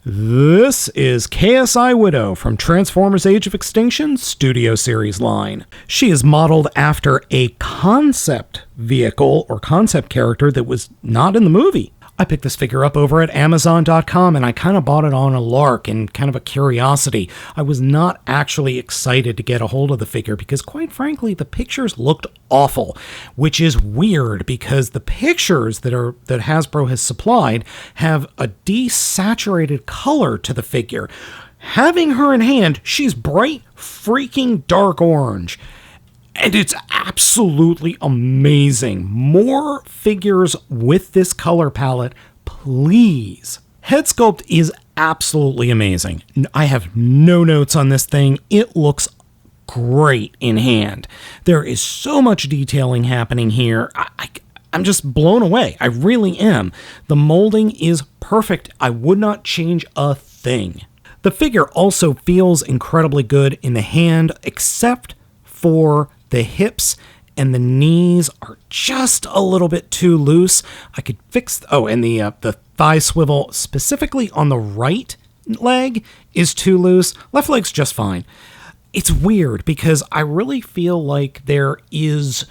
This is KSI Widow from Transformers Age of Extinction Studio Series line. She is modeled after a concept vehicle or concept character that was not in the movie. I picked this figure up over at Amazon.com and I kind of bought it on a lark and kind of a curiosity. I was not actually excited to get a hold of the figure because, quite frankly, the pictures looked awful, which is weird because the pictures that Hasbro has supplied have a desaturated color to the figure. Having her in hand, she's bright freaking dark orange. And it's absolutely amazing. More figures with this color palette, please. Head sculpt is absolutely amazing. I have no notes on this thing. It looks great in hand. There is so much detailing happening here. I'm just blown away. I really am. The molding is perfect. I would not change a thing. The figure also feels incredibly good in the hand, except for the hips and the knees are just a little bit too loose. I could fix... and the thigh swivel, specifically on the right leg, is too loose. Left leg's just fine. It's weird because I really feel like there is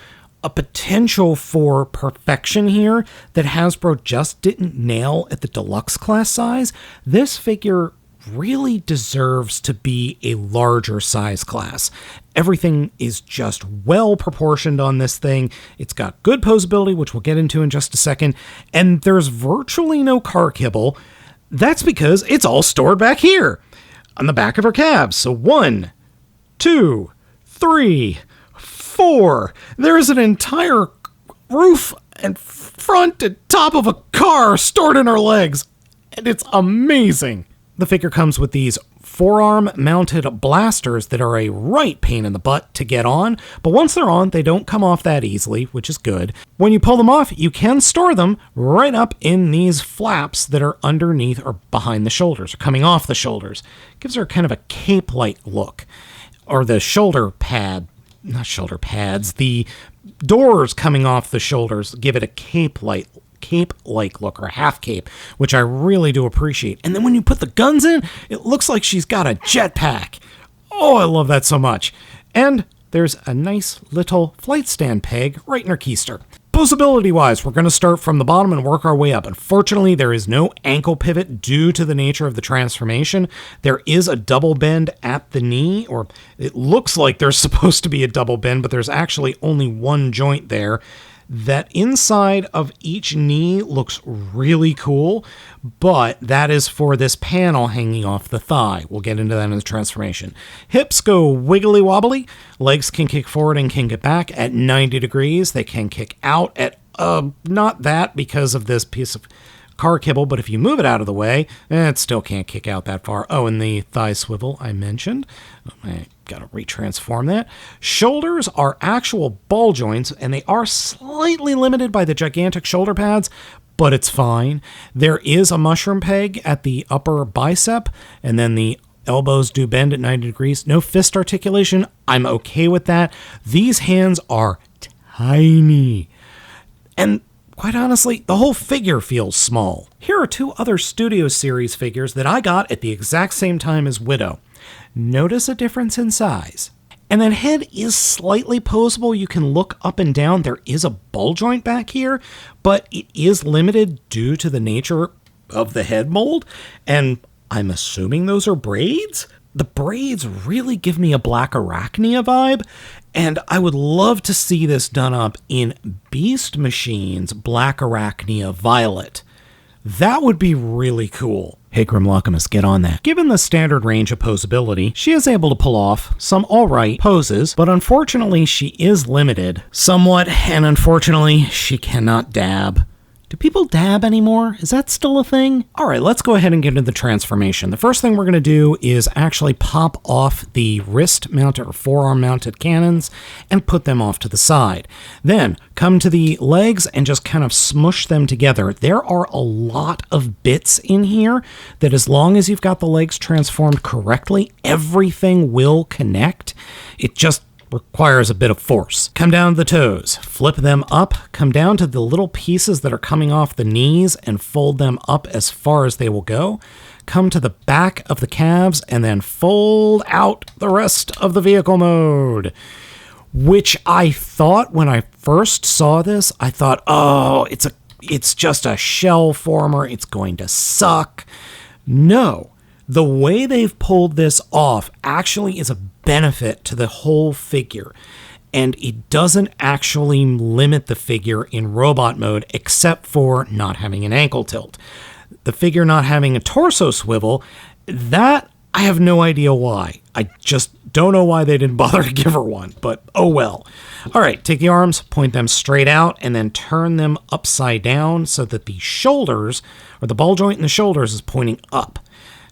a potential for perfection here that Hasbro just didn't nail at the deluxe class size. This figure really deserves to be a larger size class. Everything is just well proportioned on this thing. It's got good posability, which we'll get into in just a second, and there's virtually no car kibble. That's because it's all stored back here on the back of her cab. So 1, 2, 3, 4. There's an entire roof and front and top of a car stored in her legs, and it's amazing. The figure comes with these forearm-mounted blasters that are a right pain in the butt to get on, but once they're on, they don't come off that easily, which is good. When you pull them off, you can store them right up in these flaps that are underneath or behind the shoulders, or coming off the shoulders. Gives her kind of a cape-like look. Or the shoulder pad, not shoulder pads, the doors coming off the shoulders give it a cape-like look, or half cape, which I really do appreciate. And then when you put the guns in, it looks like she's got a jetpack. Oh, I love that so much. And there's a nice little flight stand peg right in her keister. Posability wise, we're going to start from the bottom and work our way up. Unfortunately, there is no ankle pivot due to the nature of the transformation. There is a double bend at the knee, or it looks like there's supposed to be a double bend, but there's actually only one joint there. That inside of each knee looks really cool, but that is for this panel hanging off the thigh. We'll get into that in the transformation. Hips go wiggly wobbly. Legs can kick forward and can get back at 90 degrees. They can kick out at, not that because of this piece of car kibble, but if you move it out of the way, it still can't kick out that far. Oh, and the thigh swivel I mentioned. I gotta retransform that. Shoulders are actual ball joints, and they are slightly limited by the gigantic shoulder pads, but it's fine. There is a mushroom peg at the upper bicep, and then the elbows do bend at 90 degrees. No fist articulation. I'm okay with that. These hands are tiny. And quite honestly, the whole figure feels small. Here are two other Studio Series figures that I got at the exact same time as Widow. Notice a difference in size. And that head is slightly posable. You can look up and down. There is a ball joint back here, but it is limited due to the nature of the head mold. And I'm assuming those are braids? The braids really give me a Black Arachnia vibe, and I would love to see this done up in Beast Machine's Black Arachnia Violet. That would be really cool. Hey Grimlockimus, get on that. Given the standard range of posability, she is able to pull off some alright poses, but unfortunately she is limited somewhat, and unfortunately she cannot dab. Do people dab anymore? Is that still a thing? All right, let's go ahead and get into the transformation. The first thing we're going to do is actually pop off the wrist-mounted or forearm-mounted cannons and put them off to the side. Then come to the legs and just kind of smush them together. There are a lot of bits in here that as long as you've got the legs transformed correctly, everything will connect. It just requires a bit of force. Come down to the toes, flip them up, come down to the little pieces that are coming off the knees and fold them up as far as they will go. Come to the back of the calves and then fold out the rest of the vehicle mode. Which I thought when I first saw this, I thought, oh, it's just a shell former, it's going to suck. No, the way they've pulled this off actually is a benefit to the whole figure. And it doesn't actually limit the figure in robot mode except for not having an ankle tilt. The figure not having a torso swivel, that I have no idea why. I just don't know why they didn't bother to give her one, but oh well. All right, take the arms, point them straight out, and then turn them upside down so that the shoulders, or the ball joint in the shoulders, is pointing up.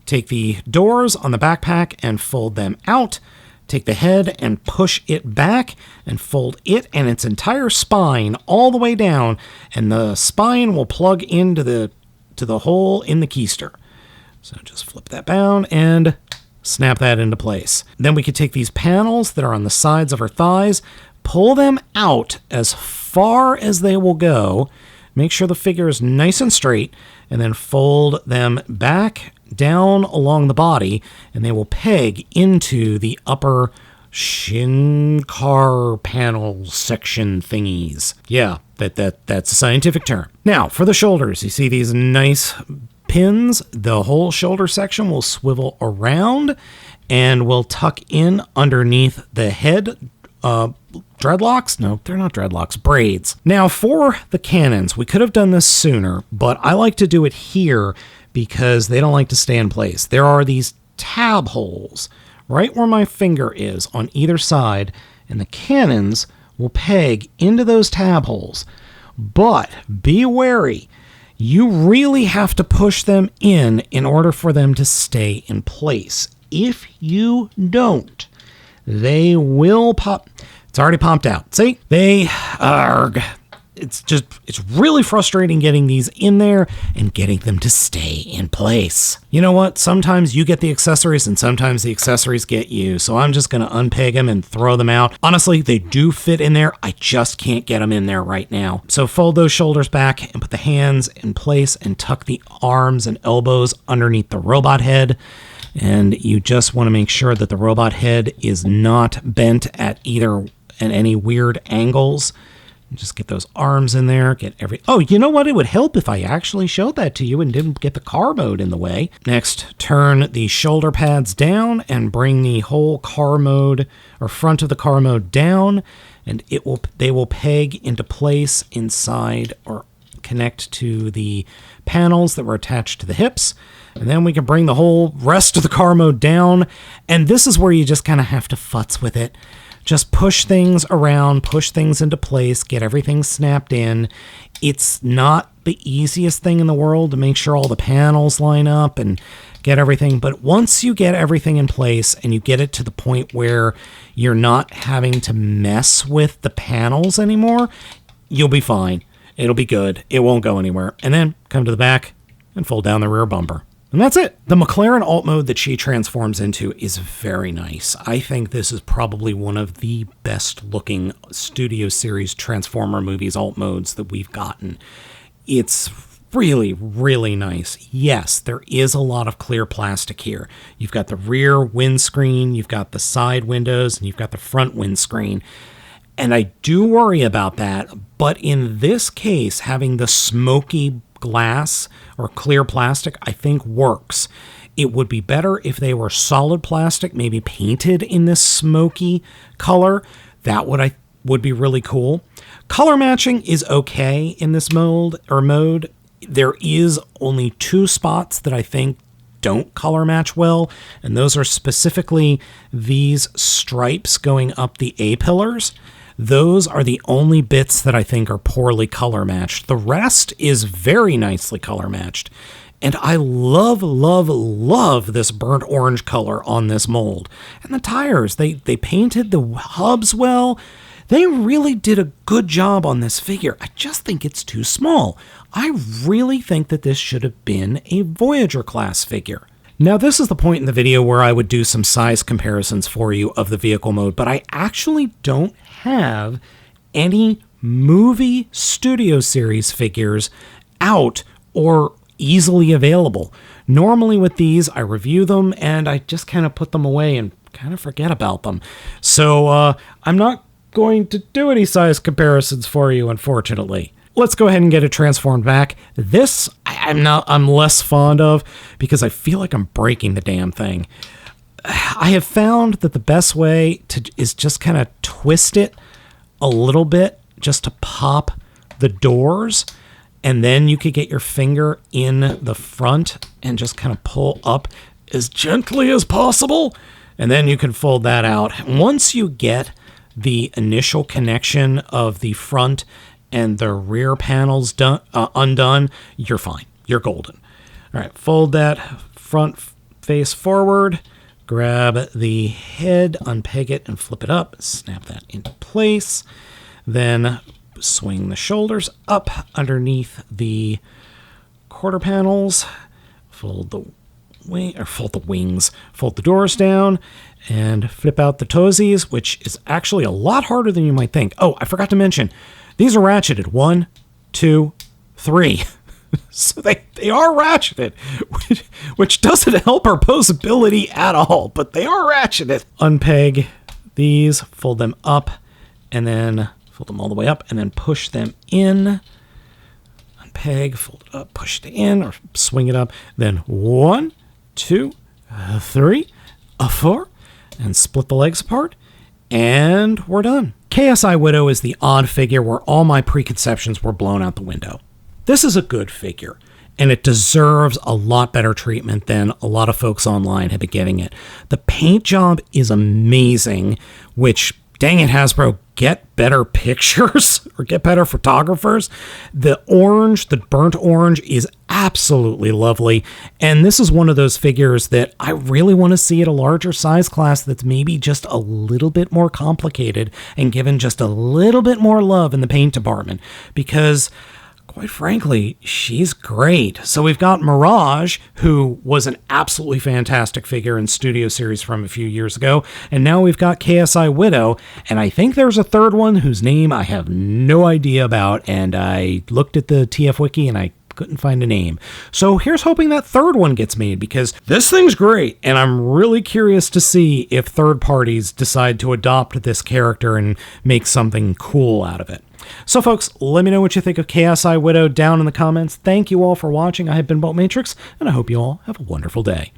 Take the doors on the backpack and fold them out. Take the head and push it back and fold it and its entire spine all the way down, and the spine will plug into the hole in the keister. So just flip that down and snap that into place. Then we could take these panels that are on the sides of her thighs, pull them out as far as they will go, make sure the figure is nice and straight, and then fold them back down along the body, and they will peg into the upper shin car panel section thingies. Yeah, that's a scientific term. Now, for the shoulders, you see these nice pins. The whole shoulder section will swivel around and will tuck in underneath the head dreadlocks. No, they're not dreadlocks, braids. Now, for the cannons, we could have done this sooner, but I like to do it here because they don't like to stay in place. There are these tab holes right where my finger is on either side, and the cannons will peg into those tab holes. But be wary. You really have to push them in order for them to stay in place. If you don't, they will pop. It's already popped out. See? They are... It's really frustrating getting these in there and getting them to stay in place. You know what? Sometimes you get the accessories and sometimes the accessories get you. So I'm just going to unpeg them and throw them out. Honestly, they do fit in there. I just can't get them in there right now. So fold those shoulders back and put the hands in place and tuck the arms and elbows underneath the robot head. And you just want to make sure that the robot head is not bent at any weird angles. Just get those arms in there, Oh, you know what? It would help if I actually showed that to you and didn't get the car mode in the way. Next, turn the shoulder pads down and bring the whole car mode or front of the car mode down, and they will peg into place inside or connect to the panels that were attached to the hips. And then we can bring the whole rest of the car mode down, and this is where you just kind of have to futz with it. Just push things around, push things into place, get everything snapped in. It's not the easiest thing in the world to make sure all the panels line up and get everything. But once you get everything in place and you get it to the point where you're not having to mess with the panels anymore, you'll be fine. It'll be good. It won't go anywhere. And then come to the back and fold down the rear bumper. And that's it. The McLaren alt mode that she transforms into is very nice. I think this is probably one of the best looking Studio Series Transformer movies alt modes that we've gotten. It's really, really nice. Yes, there is a lot of clear plastic here. You've got the rear windscreen, you've got the side windows, and you've got the front windscreen. And I do worry about that, but in this case, having the smoky glass or clear plastic, I think works. It would be better if they were solid plastic, maybe painted in this smoky color. That would be really cool. Color matching is okay in this mode. There is only 2 spots that I think don't color match well, and those are specifically these stripes going up the A-pillars. Those are the only bits that I think are poorly color matched. The rest is very nicely color matched. And I love, love, love this burnt orange color on this mold. And the tires, they painted the hubs well. They really did a good job on this figure. I just think it's too small. I really think that this should have been a Voyager class figure. Now, this is the point in the video where I would do some size comparisons for you of the vehicle mode, but I actually don't have any movie studio series figures out or easily available. Normally with these, I review them and I just kind of put them away and kind of forget about them. So I'm not going to do any size comparisons for you, unfortunately. Let's go ahead and get it transformed back. This I'm less fond of because I feel like I'm breaking the damn thing. I have found that the best way is just kind of twist it a little bit just to pop the doors, and then you could get your finger in the front and just kind of pull up as gently as possible, and then you can fold that out. Once you get the initial connection of the front and the rear panels undone, you're fine. You're golden. All right, fold that front face forward, grab the head, unpeg it, and flip it up. Snap that into place. Then swing the shoulders up underneath the quarter panels. Fold the wings, fold the doors down, and flip out the toesies, which is actually a lot harder than you might think. Oh, I forgot to mention, these are ratcheted. 1, 2, 3. So they are ratcheted, which doesn't help our posability at all, but they are ratcheted. Unpeg these, fold them up, and then fold them all the way up, and then push them in. Unpeg, fold it up, push it in, or swing it up. Then 1, 2, 3, 4, and split the legs apart, and we're done. KSI Widow is the odd figure where all my preconceptions were blown out the window. This is a good figure, and it deserves a lot better treatment than a lot of folks online have been giving it. The paint job is amazing, which, dang it, Hasbro, get better pictures or get better photographers. The orange, the burnt orange, is absolutely lovely, and this is one of those figures that I really want to see at a larger size class that's maybe just a little bit more complicated and given just a little bit more love in the paint department, because quite frankly, she's great. So we've got Mirage, who was an absolutely fantastic figure in Studio Series from a few years ago, and now we've got KSI Widow, and I think there's a third one whose name I have no idea about, and I looked at the TF Wiki and I couldn't find a name. So here's hoping that third one gets made, because this thing's great, and I'm really curious to see if third parties decide to adopt this character and make something cool out of it. So folks, let me know what you think of KSI Widow down in the comments. Thank you all for watching. I have been Baltmatrix, and I hope you all have a wonderful day.